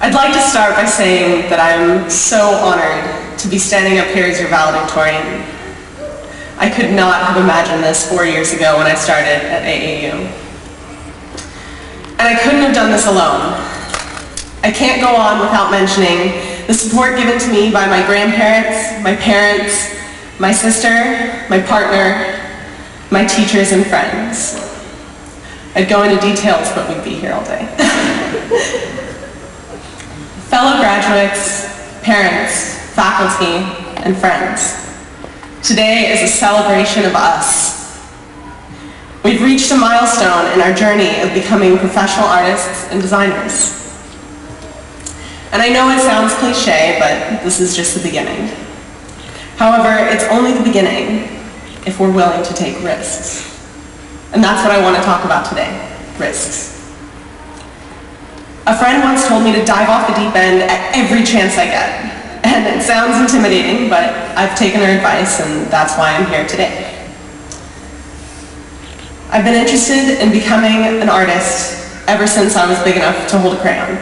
I'd like to start by saying that I'm so honored to be standing up here as your valedictorian. I could not have imagined this 4 years ago when I started at AAU. And I couldn't have done this alone. I can't go on without mentioning the support given to me by my grandparents, my parents, my sister, my partner, my teachers and friends. I'd go into details, but we'd be here all day. Fellow graduates, parents, faculty, and friends, today is a celebration of us. We've reached a milestone in our journey of becoming professional artists and designers. And I know it sounds cliche, but this is just the beginning. However, it's only the beginning if we're willing to take risks. And that's what I want to talk about today, risks. A friend once told me to dive off the deep end at every chance I get. And it sounds intimidating, but I've taken her advice, and that's why I'm here today. I've been interested in becoming an artist ever since I was big enough to hold a crayon.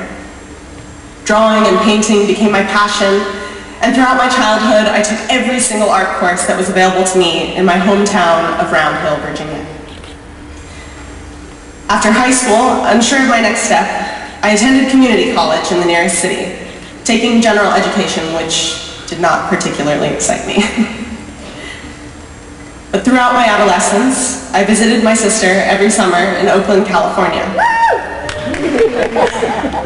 Drawing and painting became my passion, and throughout my childhood, I took every single art course that was available to me in my hometown of Round Hill, Virginia. After high school, unsure of my next step, I attended community college in the nearest city, taking general education, which did not particularly excite me. But throughout my adolescence, I visited my sister every summer in Oakland, California.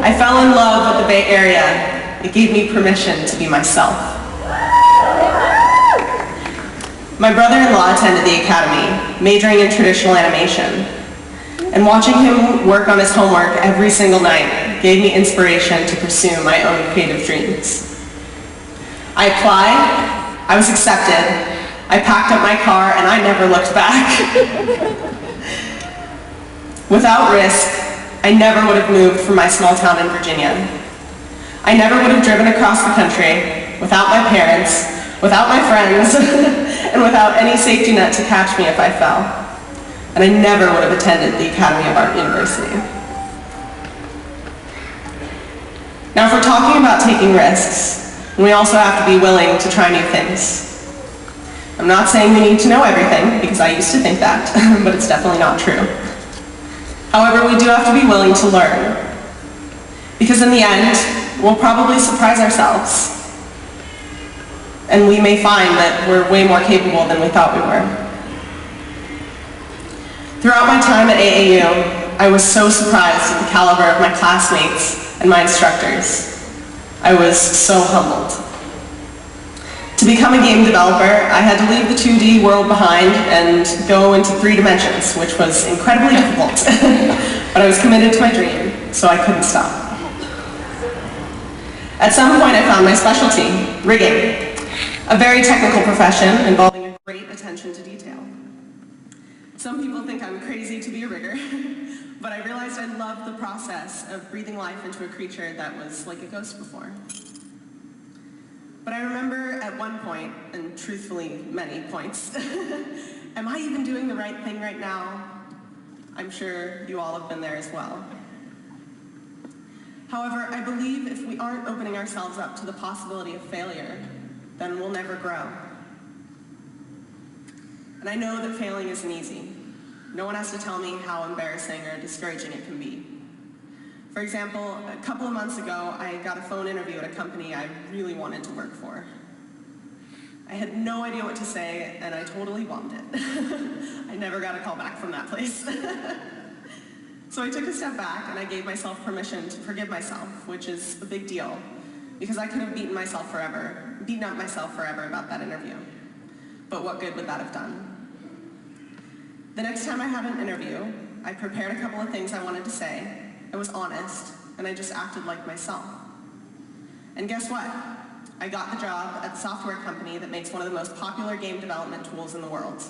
I fell in love with the Bay Area. It gave me permission to be myself. My brother-in-law attended the academy, majoring in traditional animation. And watching him work on his homework every single night gave me inspiration to pursue my own creative dreams. I applied, I was accepted, I packed up my car, and I never looked back. Without risk, I never would have moved from my small town in Virginia. I never would have driven across the country without my parents, without my friends, and without any safety net to catch me if I fell. And I never would have attended the Academy of Art University. Now, if we're talking about taking risks, we also have to be willing to try new things. I'm not saying we need to know everything, because I used to think that, but it's definitely not true. However, we do have to be willing to learn, because in the end, we'll probably surprise ourselves, and we may find that we're way more capable than we thought we were. Throughout my time at AAU, I was so surprised at the caliber of my classmates and my instructors. I was so humbled. To become a game developer, I had to leave the 2D world behind and go into 3 dimensions, which was incredibly difficult. But I was committed to my dream, so I couldn't stop. At some point, I found my specialty, rigging, a very technical profession involving a great attention to detail. Some people think I'm crazy to be a rigger, but I realized I loved the process of breathing life into a creature that was like a ghost before. But I remember at one point, and truthfully many points, am I even doing the right thing right now? I'm sure you all have been there as well. However, I believe if we aren't opening ourselves up to the possibility of failure, then we'll never grow. And I know that failing isn't easy. No one has to tell me how embarrassing or discouraging it can be. For example, a couple of months ago, I got a phone interview at a company I really wanted to work for. I had no idea what to say, and I totally bombed it. I never got a call back from that place. So I took a step back, and I gave myself permission to forgive myself, which is a big deal, because I could have beaten up myself forever about that interview. But what good would that have done? The next time I had an interview, I prepared a couple of things I wanted to say, I was honest, and I just acted like myself. And guess what? I got the job at the software company that makes one of the most popular game development tools in the world.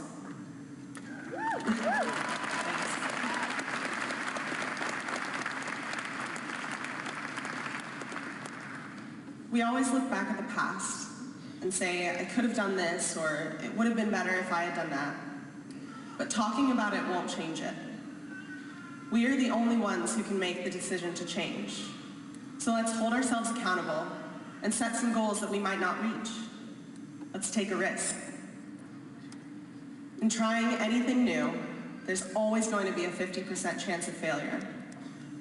We always look back at the past and say, I could have done this, or it would have been better if I had done that. But talking about it won't change it. We are the only ones who can make the decision to change. So let's hold ourselves accountable and set some goals that we might not reach. Let's take a risk. In trying anything new, there's always going to be a 50% chance of failure,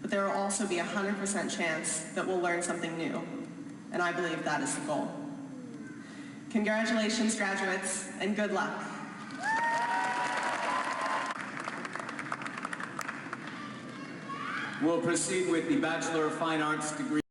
but there will also be a 100% chance that we'll learn something new, and I believe that is the goal. Congratulations, graduates, and good luck. We'll proceed with the Bachelor of Fine Arts degree.